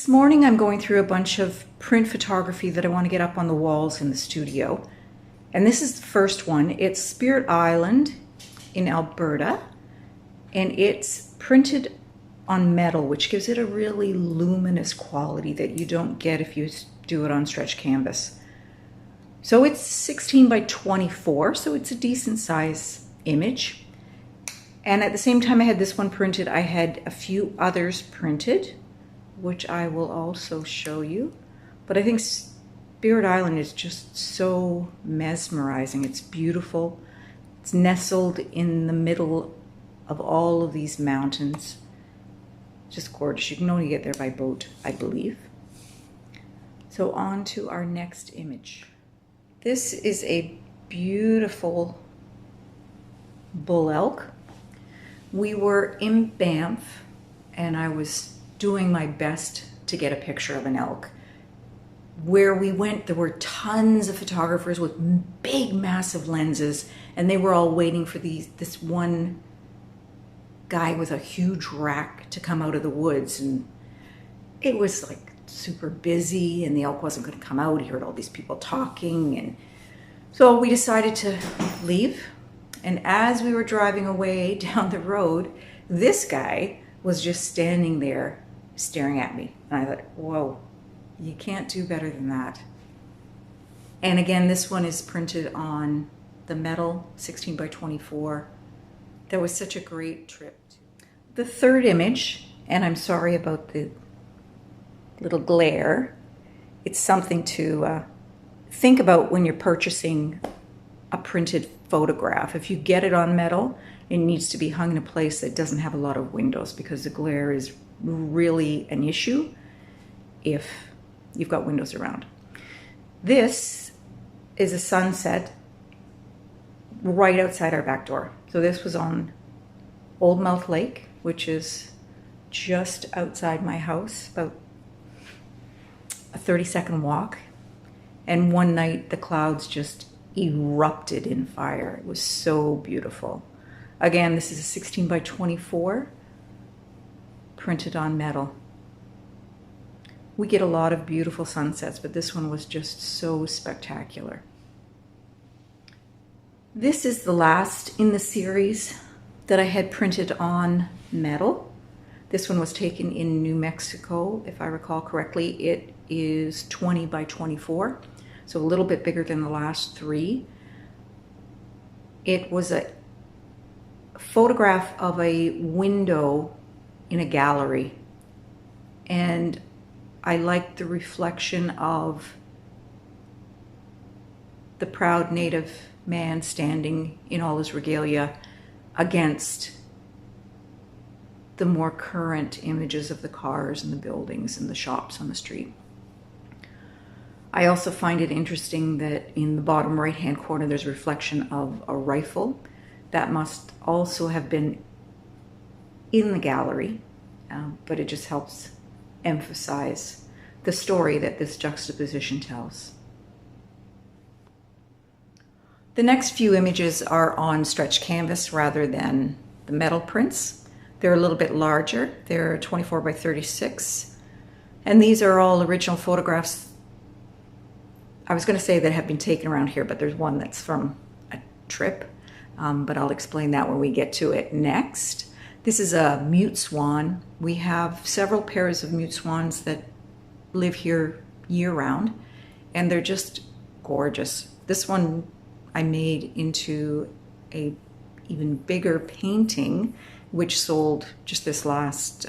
This morning I'm going through a bunch of print photography that I want to get up on the walls in the studio. And this is the first one. It's Spirit Island in Alberta, and it's printed on metal, which gives it a really luminous quality that you don't get if you do it on stretch canvas. So it's 16 by 24, so it's a decent size image. And at the same time I had this one printed, I had a few others printed, which I will also show you. But I think Spirit Island is just so mesmerizing. It's beautiful. It's nestled in the middle of all of these mountains. Just gorgeous. You can only get there by boat, I believe. So on to our next image. This is a beautiful bull elk. We were in Banff and I was doing my best to get a picture of an elk. Where we went, there were tons of photographers with big, massive lenses, and they were all waiting for this one guy with a huge rack to come out of the woods. And it was like super busy, and the elk wasn't going to come out. He heard all these people talking, and so we decided to leave. And as we were driving away down the road, this guy was just standing there staring at me. And I thought, whoa, you can't do better than that. And again, this one is printed on the metal, 16 by 24. That was such a great trip. The third image, and I'm sorry about the little glare, it's something to think about when you're purchasing a printed photograph. If you get it on metal, it needs to be hung in a place that doesn't have a lot of windows, because the glare is really an issue if you've got windows around. This is a sunset right outside our back door. So this was on Old Mouth Lake, which is just outside my house, about a 30-second walk. And one night the clouds just erupted in fire. It was so beautiful. Again, this is a 16 by 24 printed on metal. We get a lot of beautiful sunsets, but this one was just so spectacular. This is the last in the series that I had printed on metal. This one was taken in New Mexico, if I recall correctly. It is 20 by 24, so a little bit bigger than the last three. It was a photograph of a window in a gallery, and I liked the reflection of the proud native man standing in all his regalia against the more current images of the cars and the buildings and the shops on the street. I also find it interesting that in the bottom right-hand corner there's a reflection of a rifle. That must also have been in the gallery, but it just helps emphasize the story that this juxtaposition tells. The next few images are on stretch canvas rather than the metal prints. They're a little bit larger. They're 24 by 36. And these are all original photographs. I was going to say that have been taken around here, but there's one that's from a trip. But I'll explain that when we get to it next. This is a mute swan. We have several pairs of mute swans that live here year-round, and they're just gorgeous. This one I made into a even bigger painting, which sold just this last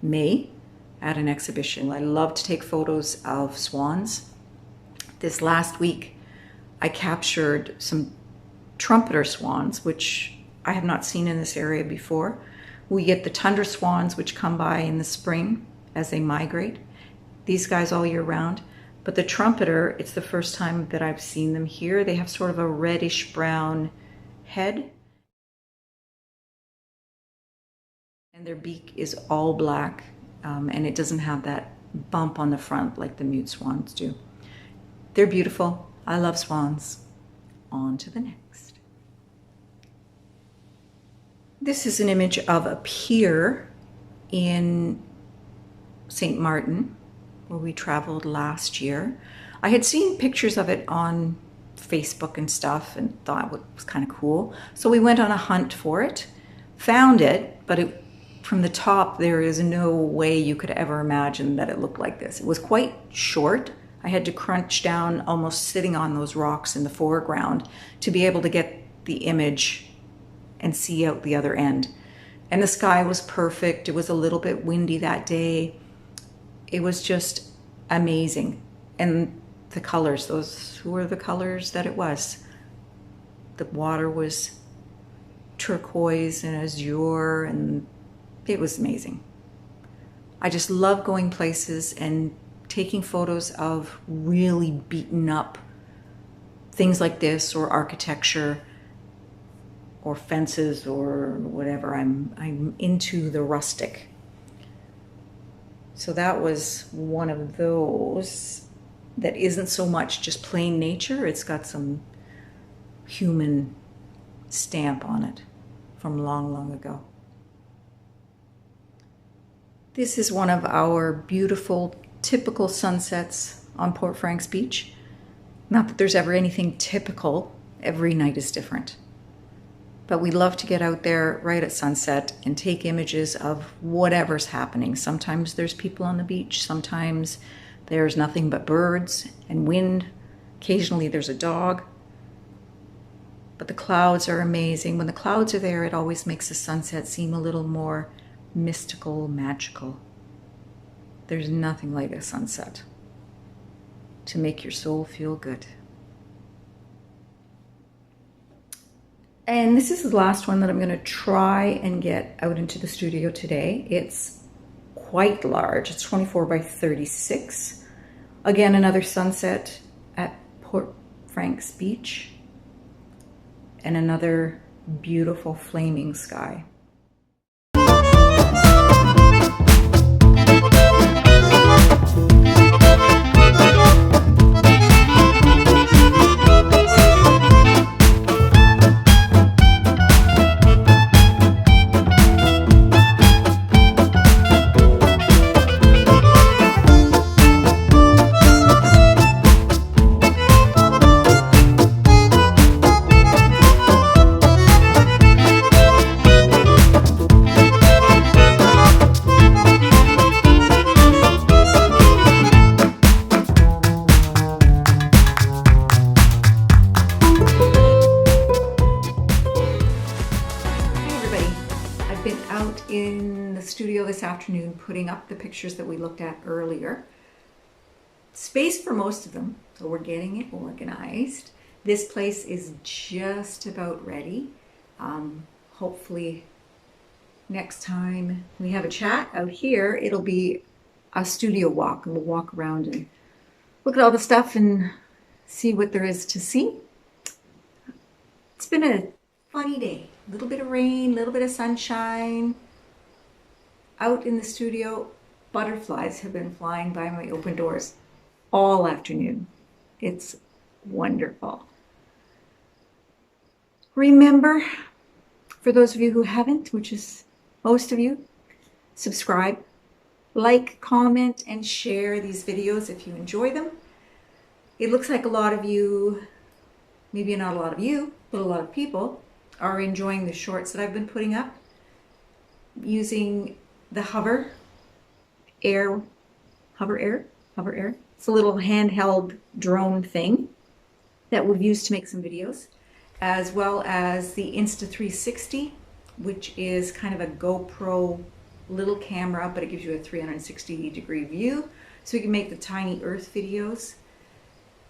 May at an exhibition. I love to take photos of swans. This last week, I captured some trumpeter swans, which I have not seen in this area before. We get the tundra swans, which come by in the spring as they migrate. These guys all year round. But the trumpeter, it's the first time that I've seen them here. They have sort of a reddish brown head, and their beak is all black, and it doesn't have that bump on the front like the mute swans do. They're beautiful. I love swans. On to the next. This is an image of a pier in St. Martin, where we traveled last year. I had seen pictures of it on Facebook and stuff and thought it was kind of cool. So we went on a hunt for it, found it, but from the top, there is no way you could ever imagine that it looked like this. It was quite short. I had to crunch down almost sitting on those rocks in the foreground to be able to get the image and see out the other end. And the sky was perfect. It was a little bit windy that day. It was just amazing. And the colors, those were the colors that it was. The water was turquoise and azure, and it was amazing. I just love going places and taking photos of really beaten up things like this, or architecture, or fences, or whatever. I'm into the rustic. So that was one of those that isn't so much just plain nature. It's got some human stamp on it from long, long ago. This is one of our beautiful, typical sunsets on Port Frank's Beach. Not that there's ever anything typical. Every night is different. But we love to get out there right at sunset and take images of whatever's happening. Sometimes there's people on the beach. Sometimes there's nothing but birds and wind. Occasionally there's a dog. But the clouds are amazing. When the clouds are there, it always makes the sunset seem a little more mystical, magical. There's nothing like a sunset to make your soul feel good. And this is the last one that I'm going to try and get out into the studio today. It's quite large. It's 24 by 36. Again, another sunset at Port Frank's Beach. And another beautiful flaming sky. In the studio this afternoon putting up the pictures that we looked at earlier. Space for most of them, so we're getting it organized. This place is just about ready. Hopefully next time we have a chat out here, it'll be a studio walk, and we'll walk around and look at all the stuff and see what there is to see. It's been a funny day. A little bit of rain, a little bit of sunshine. Out in the studio, butterflies have been flying by my open doors all afternoon. It's wonderful. Remember, for those of you who haven't, which is most of you, subscribe, like, comment, and share these videos if you enjoy them. It looks like a lot of you, maybe not a lot of you, but a lot of people are enjoying the shorts that I've been putting up using the Hover Air. It's a little handheld drone thing that we've used to make some videos, as well as the Insta360, which is kind of a GoPro little camera, but it gives you a 360-degree view, so you can make the tiny Earth videos.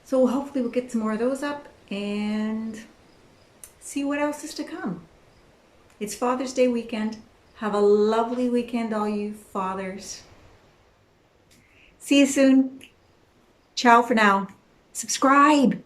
So hopefully we'll get some more of those up and see what else is to come. It's Father's Day weekend. Have a lovely weekend, all you fathers. See you soon. Ciao for now. Subscribe.